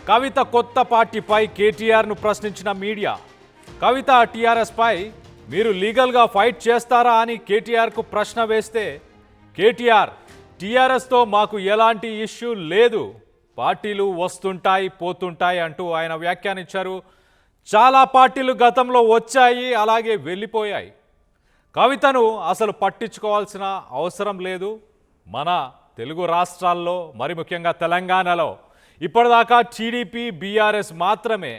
కవిత కొత్త పార్టీపై కేటీఆర్ను ప్రశ్నించిన మీడియా. కవిత టీఆర్ఎస్పై మీరు లీగల్గా ఫైట్ చేస్తారా అని కేటీఆర్కు ప్రశ్న వేస్తే కేటీఆర్ టీఆర్ఎస్తో మాకు ఎలాంటి ఇష్యూ లేదు, పార్టీలు వస్తుంటాయి పోతుంటాయి అంటూ ఆయన వ్యాఖ్యానించారు. చాలా పార్టీలు గతంలో వచ్చాయి, అలాగే వెళ్ళిపోయాయి. కవితను అసలు పట్టించుకోవాల్సిన అవసరం లేదు. మన తెలుగు రాష్ట్రాల్లో, మరి ముఖ్యంగా తెలంగాణలో ఇప్పటిదాకా టీడీపీ, బీఆర్ఎస్ మాత్రమే,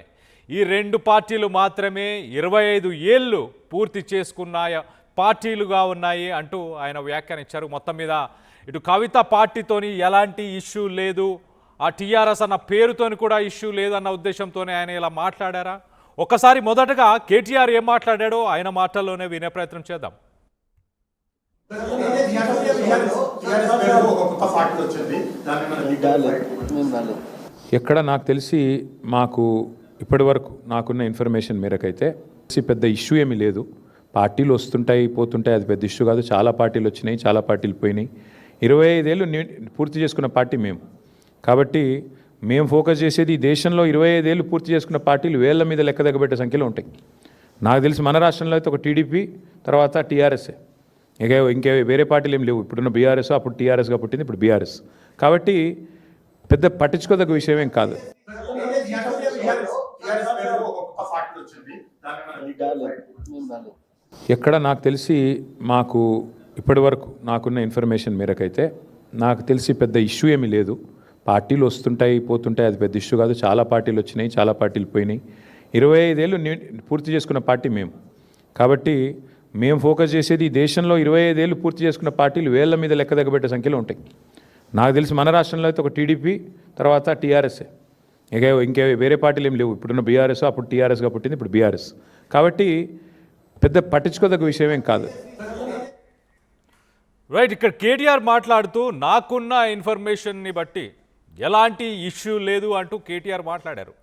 ఈ రెండు పార్టీలు మాత్రమే 25 ఏళ్ళు పూర్తి చేసుకున్న పార్టీలుగా ఉన్నాయి అంటూ ఆయన వ్యాఖ్యానించారు. మొత్తం మీద ఇటు కవిత పార్టీతోని ఎలాంటి ఇష్యూ లేదు, ఆ టీఆర్ఎస్ అన్న పేరుతోని కూడా ఇష్యూ లేదన్న ఉద్దేశంతోనే ఆయన ఇలా మాట్లాడారా? ఒక్కసారి మొదటగా కేటీఆర్ ఏం మాట్లాడాడో ఆయన మాటల్లోనే వినే ప్రయత్నం చేద్దాం. ఎక్కడ నాకు తెలిసి మాకు ఇప్పటి వరకు నాకున్న ఇన్ఫర్మేషన్ మేరకైతే పెద్ద ఇష్యూ ఏమీ లేదు. పార్టీలు వస్తుంటాయి పోతుంటాయి, అది పెద్ద ఇష్యూ కాదు. చాలా పార్టీలు వచ్చినాయి, చాలా పార్టీలు పోయినాయి. 25 ఏళ్ళు పూర్తి చేసుకున్న పార్టీ మేము. కాబట్టి మేము ఫోకస్ చేసేది ఈ దేశంలో 25 ఏళ్ళు పూర్తి చేసుకున్న పార్టీలు వేళ్ల మీద లెక్క దగ్గబెట్టే సంఖ్యలో ఉంటాయి. నాకు తెలిసి మన రాష్ట్రంలో అయితే ఒక టీడీపీ, తర్వాత టీఆర్ఎస్ఏ, ఇంకే వేరే పార్టీలు ఏం లేవు. ఇప్పుడున్న బీఆర్ఎస్, అప్పుడు టీఆర్ఎస్గా పుట్టింది, ఇప్పుడు బీఆర్ఎస్. కాబట్టి పెద్ద పట్టించుకోదగ్గ విషయం ఏం కాదు. ఎక్కడ నాకు తెలిసి మాకు ఇప్పటి వరకు నాకున్న ఇన్ఫర్మేషన్ మేరకైతే నాకు తెలిసి పెద్ద ఇష్యూ ఏమీ లేదు. పార్టీలు వస్తుంటాయి పోతుంటాయి, అది పెద్ద ఇష్యూ కాదు. చాలా పార్టీలు వచ్చినాయి, చాలా పార్టీలు పోయినాయి. 25 ఏళ్ళు పూర్తి చేసుకున్న పార్టీ మేము. కాబట్టి మేము ఫోకస్ చేసేది ఈ దేశంలో 25 ఏళ్ళు పూర్తి చేసుకున్న పార్టీలు వేళ్ల మీద లెక్క దగ్గబెట్టే సంఖ్యలో ఉంటాయి. నాకు తెలిసి మన రాష్ట్రంలో అయితే ఒక టీడీపీ, తర్వాత టీఆర్ఎస్ఏ, ఇంకే వేరే పార్టీలు ఏం లేవు. ఇప్పుడున్న బీఆర్ఎస్, అప్పుడు టీఆర్ఎస్గా పుట్టింది, ఇప్పుడు బీఆర్ఎస్. కాబట్టి పెద్ద పట్టించుకోదగ్గ విషయం ఏం కాదు. రైట్, ఇక్కడ కేటీఆర్ మాట్లాడుతూ నాకున్న ఇన్ఫర్మేషన్ని బట్టి ఎలాంటి ఇష్యూ లేదు అంటూ కేటీఆర్ మాట్లాడారు.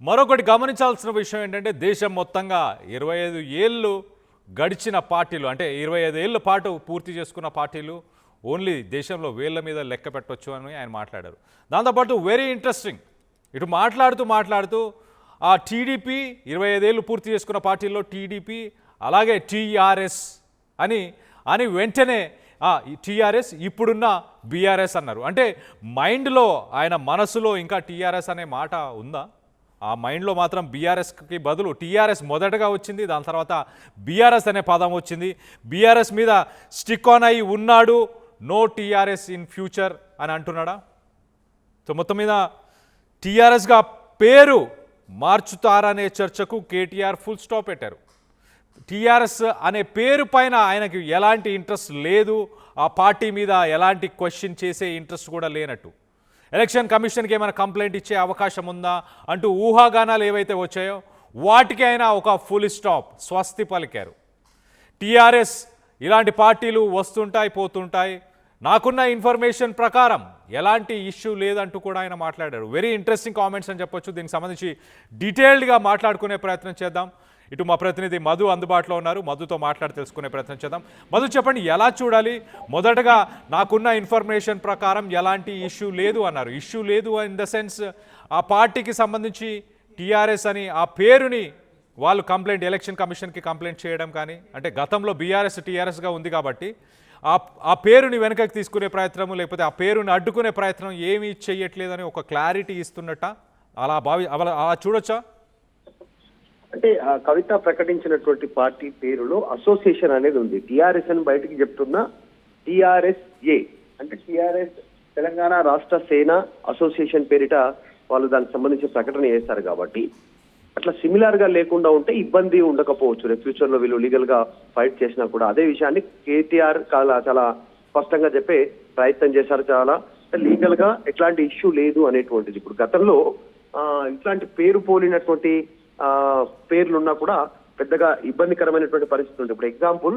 మరొకటి గమనించాల్సిన విషయం ఏంటంటే, దేశం మొత్తంగా 25 ఏళ్ళు గడిచిన పార్టీలు, అంటే 25 ఏళ్ళ పాటు పూర్తి చేసుకున్న పార్టీలు ఓన్లీ దేశంలో వేళ్ల మీద లెక్క పెట్టవచ్చు అని ఆయన మాట్లాడారు. దాంతోపాటు వెరీ ఇంట్రెస్టింగ్, ఇటు మాట్లాడుతూ ఆ టీడీపీ 25 ఏళ్ళు పూర్తి చేసుకున్న పార్టీల్లో టీడీపీ, అలాగే టీఆర్ఎస్ అని వెంటనే టీఆర్ఎస్ ఇప్పుడున్న బీఆర్ఎస్ అన్నారు. అంటే మైండ్లో, ఆయన మనసులో ఇంకా టీఆర్ఎస్ అనే మాట ఉందా? ఆ మైండ్లో మాత్రం బీఆర్ఎస్కి బదులు టీఆర్ఎస్ మొదటగా వచ్చింది, దాని తర్వాత బీఆర్ఎస్ అనే పదం వచ్చింది. బీఆర్ఎస్ మీద స్టిక్ ఆన్ అయి ఉన్నాడు, నో టీఆర్ఎస్ ఇన్ ఫ్యూచర్ అని అంటున్నాడా? సో మొత్తం మీద టీఆర్ఎస్గా పేరు మార్చుతారనే చర్చకు కేటీఆర్ ఫుల్ స్టాప్ పెట్టారు. టీఆర్ఎస్ అనే పేరు పైన ఆయనకి ఎలాంటి ఇంట్రెస్ట్ లేదు, ఆ పార్టీ మీద ఎలాంటి క్వశ్చన్ చేసే ఇంట్రెస్ట్ కూడా లేనట్టు. ఎలక్షన్ కమిషన్కి ఏమైనా కంప్లైంట్ ఇచ్చే అవకాశం ఉందా అంటూ ఊహాగానాలు ఏవైతే వచ్చాయో వాటికి ఆయన ఒక ఫుల్ స్టాప్, స్వస్తి పలికారు. టీఆర్ఎస్ ఇలాంటి పార్టీలు వస్తుంటాయి పోతుంటాయి, నాకున్న ఇన్ఫర్మేషన్ ప్రకారం ఎలాంటి ఇష్యూ లేదంటూ కూడా ఆయన మాట్లాడారు. వెరీ ఇంట్రెస్టింగ్ కామెంట్స్ అని చెప్పొచ్చు. దీనికి సంబంధించి డీటెయిల్డ్గా మాట్లాడుకునే ప్రయత్నం చేద్దాం. ఇటు మా ప్రతినిధి మధు అందుబాటులో ఉన్నారు, మధుతో మాట్లాడి తెలుసుకునే ప్రయత్నం చేద్దాం. మధు, చెప్పండి, ఎలా చూడాలి? మొదటగా నాకున్న ఇన్ఫర్మేషన్ ప్రకారం ఎలాంటి ఇష్యూ లేదు అన్నారు. ఇష్యూ లేదు ఇన్ ద సెన్స్, ఆ పార్టీకి సంబంధించి టీఆర్ఎస్ అని ఆ పేరుని వాళ్ళు ఎలక్షన్ కమిషన్కి కంప్లైంట్ చేయడం కానీ, అంటే గతంలో బీఆర్ఎస్ టీఆర్ఎస్గా ఉంది కాబట్టి ఆ పేరుని వెనకకి తీసుకునే ప్రయత్నం, లేకపోతే ఆ పేరుని అడ్డుకునే ప్రయత్నం ఏమీ చెయ్యట్లేదని ఒక క్లారిటీ ఇస్తున్నట్ట, అలా చూడొచ్చా? అంటే కవిత ప్రకటించినటువంటి పార్టీ పేరులో అసోసియేషన్ అనేది ఉంది. టిఆర్ఎస్ అని బయటికి చెప్తున్నా టిఆర్ఎస్ఏ అంటే టిఆర్ఎస్ తెలంగాణ రాష్ట్ర సేన అసోసియేషన్ పేరిట వాళ్ళు దానికి సంబంధించి ప్రకటన చేస్తారు. కాబట్టి అట్లా సిమిలర్ గా లేకుండా ఉంటే ఇబ్బంది ఉండకపోవచ్చు. ఫ్యూచర్ లో వీళ్ళు లీగల్ గా ఫైట్ చేసినా కూడా అదే విషయాన్ని కేటీఆర్ చాలా స్పష్టంగా చెప్పే ప్రయత్నం చేశారు. చాలా లీగల్ గా ఎట్లాంటి ఇష్యూ లేదు అనేటువంటిది. ఇప్పుడు గతంలో ఇట్లాంటి పేరు పోలినటువంటి పేర్లున్నా కూడా పెద్దగా ఇబ్బందికరమైనటువంటి పరిస్థితి ఉంది. ఇప్పుడు ఎగ్జాంపుల్,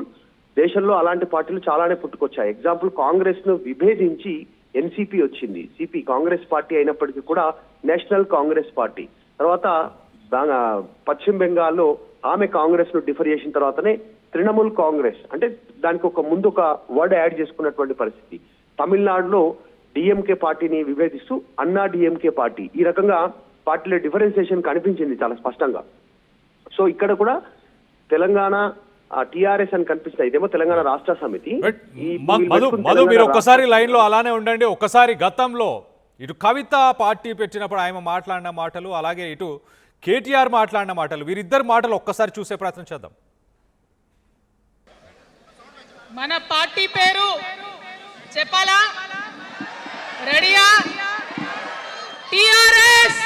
దేశంలో అలాంటి పార్టీలు చాలానే పుట్టుకొచ్చాయి. ఎగ్జాంపుల్, కాంగ్రెస్ ను విభేదించి ఎన్సీపీ వచ్చింది. సిపి కాంగ్రెస్ పార్టీ అయినప్పటికీ కూడా నేషనల్ కాంగ్రెస్ పార్టీ. తర్వాత పశ్చిమ బెంగాల్లో ఆమె కాంగ్రెస్ ను డిఫర్ చేసిన తర్వాతనే తృణమూల్ కాంగ్రెస్, అంటే దానికి ముందు ఒక వర్డ్ యాడ్ చేసుకున్నటువంటి పరిస్థితి. తమిళనాడులో డిఎంకే పార్టీని విభేదిస్తూ అన్నా డిఎంకే పార్టీ, ఈ రకంగా పార్టీలో డిఫరెన్సియేషన్ కనిపించింది చాలా స్పష్టంగా. సో ఇక్కడ కూడా తెలంగాణ టిఆర్ఎస్ అని కనిపిస్తాయి, ఇదేమో తెలంగాణ రాష్ట్ర సమితి. మధు మీరు ఒక్కసారి లైన్ లో అలానే ఉండండి. ఒక్కసారి గతంలో ఇటు కవిత పార్టీ పెట్టినప్పుడు ఆయన మాట్లాడిన మాటలు, అలాగే ఇటు కేటీఆర్ మాట్లాడిన మాటలు, వీరిద్దరు మాటలు ఒక్కసారి చూసే ప్రయత్నం చేద్దాం. మన పార్టీ పేరు చెప్పాలా? రెడీయా? టిఆర్ఎస్.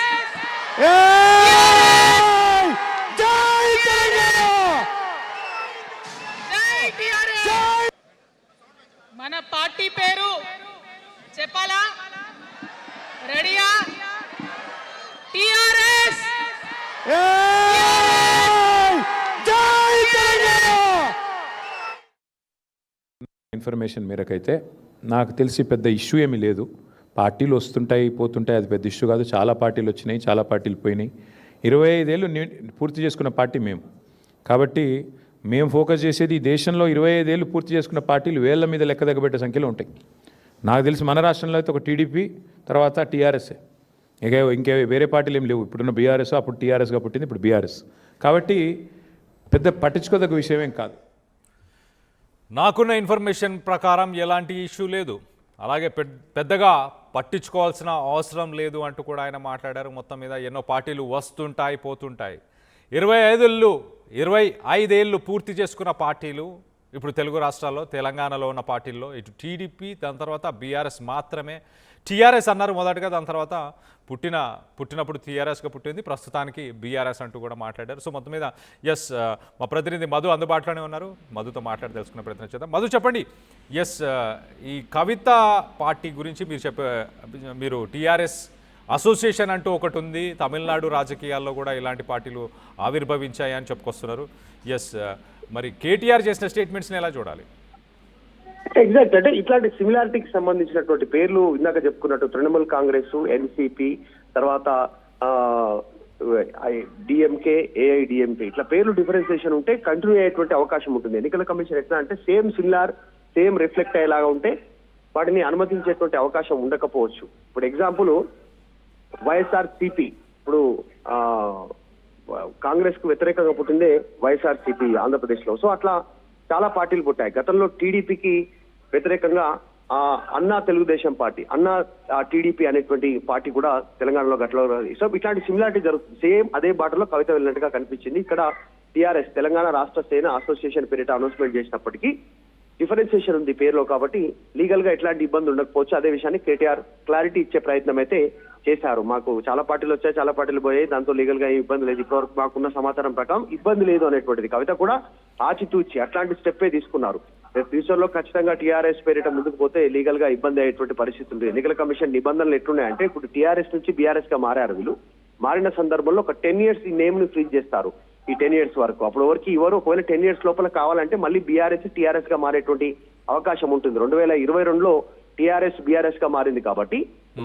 మన పార్టీ పేరు చెప్పాలా? రెడీయా? టిఆర్ఎస్. ఇన్ఫర్మేషన్ మేరకైతే నాకు తెలిసి పెద్ద ఇష్యూ ఏమీ లేదు. పార్టీలు వస్తుంటాయి పోతుంటాయి, అది పెద్ద ఇష్యూ కాదు. చాలా పార్టీలు వచ్చినాయి, చాలా పార్టీలు పోయినాయి. 25 ఏళ్ళు పూర్తి చేసుకున్న పార్టీ మేము. కాబట్టి మేము ఫోకస్ చేసేది ఈ దేశంలో 25 ఏళ్ళు పూర్తి చేసుకున్న పార్టీలు వేళ్ల మీద లెక్క దగ్గబెట్టే సంఖ్యలో ఉంటాయి. నాకు తెలిసి మన రాష్ట్రంలో అయితే ఒక టీడీపీ, తర్వాత టీఆర్ఎస్ఏ, ఇంకే వేరే పార్టీలు ఏం లేవు. ఇప్పుడున్న బీఆర్ఎస్, అప్పుడు టీఆర్ఎస్గా పుట్టింది, ఇప్పుడు బీఆర్ఎస్. కాబట్టి పెద్ద పట్టించుకోదగ్గ విషయమేం కాదు. నాకున్న ఇన్ఫర్మేషన్ ప్రకారం ఎలాంటి ఇష్యూ లేదు, అలాగే పెద్దగా పట్టించుకోవాల్సిన అవసరం లేదు అంటూ కూడా ఆయన మాట్లాడారు. మొత్తం మీద ఎన్నో పార్టీలు వస్తుంటాయి పోతుంటాయి. 25 ఏళ్ళు పూర్తి చేసుకున్న పార్టీలు ఇప్పుడు తెలుగు రాష్ట్రాల్లో, తెలంగాణలో ఉన్న పార్టీల్లో ఇటు టీడీపీ, దాని తర్వాత బీఆర్ఎస్ మాత్రమే. టీఆర్ఎస్ అన్నారు మొదటగా, దాని తర్వాత పుట్టినప్పుడు టీఆర్ఎస్గా పుట్టింది, ప్రస్తుతానికి బీఆర్ఎస్ అంటూ కూడా మాట్లాడారు. సో మొత్తం మీద మా ప్రతినిధి మధు అందుబాటులోనే ఉన్నారు. మధుతో మాట్లాడి తెలుసుకునే ప్రయత్నం చేద్దాం. మధు చెప్పండి, ఈ కవిత పార్టీ గురించి మీరు టీఆర్ఎస్ అసోసియేషన్ అంటూ ఒకటి ఉంది, తమిళనాడు రాజకీయాల్లో కూడా ఇలాంటి పార్టీలు ఆవిర్భవించాయి అని చెప్పుకొస్తున్నారు. మరి కేటీఆర్ చేసిన స్టేట్మెంట్స్ని ఎలా చూడాలి? ఎగ్జాక్ట్, అంటే ఇట్లాంటి సిమిలారిటీకి సంబంధించినటువంటి పేర్లు ఇందాక చెప్పుకున్నట్టు తృణమూల్ కాంగ్రెస్, ఎన్సిపి, తర్వాత డిఎంకే, ఏఐడిఎంకే, ఇట్లా పేర్లు డిఫరెన్సియేషన్ ఉంటే కంటిన్యూ అయ్యేటువంటి అవకాశం ఉంటుంది. ఎన్నికల కమిషన్ ఎట్లా అంటే సేమ్ రిఫ్లెక్ట్ అయ్యేలాగా ఉంటే వాటిని అనుమతించేటువంటి అవకాశం ఉండకపోవచ్చు. ఇప్పుడు ఎగ్జాంపుల్ వైఎస్ఆర్ సిపి, ఇప్పుడు కాంగ్రెస్ కు వ్యతిరేకంగా పుట్టిందే వైఎస్ఆర్ సిపి ఆంధ్రప్రదేశ్ లో. సో అట్లా చాలా పార్టీలు పుట్టాయి. గతంలో టీడీపీకి వ్యతిరేకంగా అన్నా తెలుగుదేశం పార్టీ, అన్నా టీడీపీ అనేటువంటి పార్టీ కూడా తెలంగాణలో గతంలో. సో ఇట్లాంటి సిమిలారిటీ జరుగుతుంది. సేమ్ అదే బాటలో కవిత వెళ్ళినట్టుగా కనిపించింది. ఇక్కడ టీఆర్ఎస్ తెలంగాణ రాష్ట్ర సేన అసోసియేషన్ పేరిట అనౌన్స్మెంట్ చేసినప్పటికీ డిఫరెన్సియేషన్ ఉంది పేరులో, కాబట్టి లీగల్ గా ఎట్లాంటి ఇబ్బంది ఉండకపోవచ్చు. అదే విషయాన్ని కేటీఆర్ క్లారిటీ ఇచ్చే ప్రయత్నం అయితే చేశారు. మాకు చాలా పార్టీలు వచ్చాయి, చాలా పార్టీలు పోయాయి, దాంతో లీగల్ గా ఇబ్బంది లేదు, ఇప్పటివరకు మాకున్న సమాచారం ప్రకారం ఇబ్బంది లేదు అనేటువంటిది కవిత కూడా ఆచితూచి అట్లాంటి స్టెప్పే తీసుకున్నారు. ఫ్యూచర్ లో ఖచ్చితంగా టీఆర్ఎస్ పేరిట ముందుకు పోతే లీగల్ గా ఇబ్బంది అయ్యేటువంటి పరిస్థితి ఉంది. ఎన్నికల కమిషన్ నిబంధనలు ఎట్లున్నాయంటే, ఇప్పుడు టీఆర్ఎస్ నుంచి బీఆర్ఎస్ గా మారారు. వీళ్ళు మారిన సందర్భంలో ఒక 10 years ఈ నేమ్ ని ఫ్రీజ్ చేస్తారు. ఈ 10 years వరకు, అప్పటి వరకు ఒకవేళ 10 years లోపల కావాలంటే మళ్ళీ బీఆర్ఎస్ టీఆర్ఎస్ గా మారేటువంటి అవకాశం ఉంటుంది. 2022లో టీఆర్ఎస్ బీఆర్ఎస్ గా మారింది కాబట్టి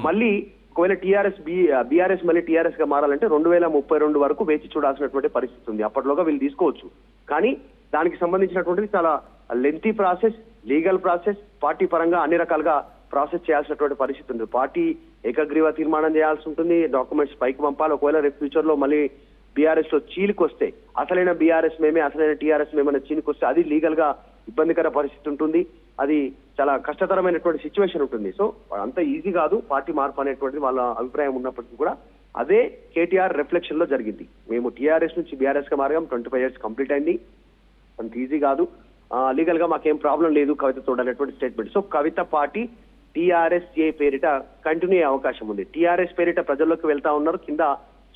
మళ్ళీ ఒకవేళ బీఆర్ఎస్ మళ్ళీ టీఆర్ఎస్ గా మారాలంటే 2032 వరకు వేచి చూడాల్సినటువంటి పరిస్థితి ఉంది. అప్పట్లోగా వీళ్ళు తీసుకోవచ్చు. కానీ దానికి సంబంధించినటువంటిది చాలా lengthy process, legal process, party పరంగా అన్ని రకాలుగా ప్రాసెస్ చేయాల్సినటువంటి పరిస్థితి ఉంది. పార్టీ ఏకగ్రీవ తీర్మానం చేయాల్సి ఉంటుంది, డాక్యుమెంట్స్ పైకి పంపాలి. ఒకవేళ రేపు ఫ్యూచర్ లో మళ్ళీ బీఆర్ఎస్ లో చీలికొస్తే, అసలైన బీఆర్ఎస్ మేమే, అసలైన టీఆర్ఎస్ మేమైనా చీలికొస్తే అది లీగల్ గా ఇబ్బందికర పరిస్థితి ఉంటుంది. అది చాలా కష్టతరమైనటువంటి సిచ్యువేషన్ ఉంటుంది. సో అంత ఈజీ కాదు పార్టీ మార్పు అనేటువంటిది వాళ్ళ అభిప్రాయం ఉన్నప్పటికీ కూడా అదే కేటీఆర్ రిఫ్లెక్షన్ లో జరిగింది. మేము టీఆర్ఎస్ నుంచి బీఆర్ఎస్ గా మారాం, 25 years కంప్లీట్ అయింది, అంత ఈజీ కాదు, లీగల్ గా మాకేం ప్రాబ్లం లేదు కవిత చూడాలనేటువంటి స్టేట్మెంట్. సో కవిత పార్టీ టీఆర్ఎస్ఏ పేరిట కంటిన్యూ అయ్యే అవకాశం ఉంది. టీఆర్ఎస్ పేరిట ప్రజల్లోకి వెళ్తా ఉన్నారు, కింద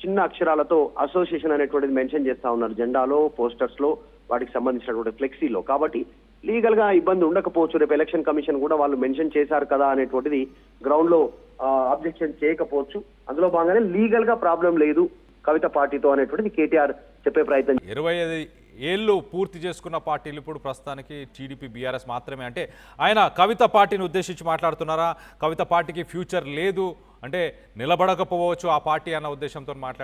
చిన్న అక్షరాలతో అసోసియేషన్ అనేటువంటిది మెన్షన్ చేస్తా ఉన్నారు జెండాలో, పోస్టర్స్ లో, వాటికి సంబంధించినటువంటి ఫ్లెక్సీలో. కాబట్టి లీగల్ గా ఇబ్బంది ఉండకపోవచ్చు. రేపు ఎలక్షన్ కమిషన్ కూడా వాళ్ళు మెన్షన్ చేశారు కదా అనేటువంటిది గ్రౌండ్ లో అబ్జెక్షన్ చేయకపోవచ్చు. అందులో భాగంగానే లీగల్ గా ప్రాబ్లం లేదు కవిత పార్టీతో అనేటువంటిది కేటీఆర్ చెప్పే ప్రయత్నం. 25 ఏళ్ళు పూర్తి చేసుకున్న పార్టీలు ఇప్పుడు ప్రస్తుతానికి టీడీపీ, బీఆర్ఎస్ మాత్రమే. అంటే ఆయన కవిత పార్టీని ఉద్దేశించి మాట్లాడుతున్నారా? కవిత పార్టీకి ఫ్యూచర్ లేదు అంటే నిలబడకపోవచ్చు ఆ పార్టీ అన్న ఉద్దేశంతో మాట్లాడారు.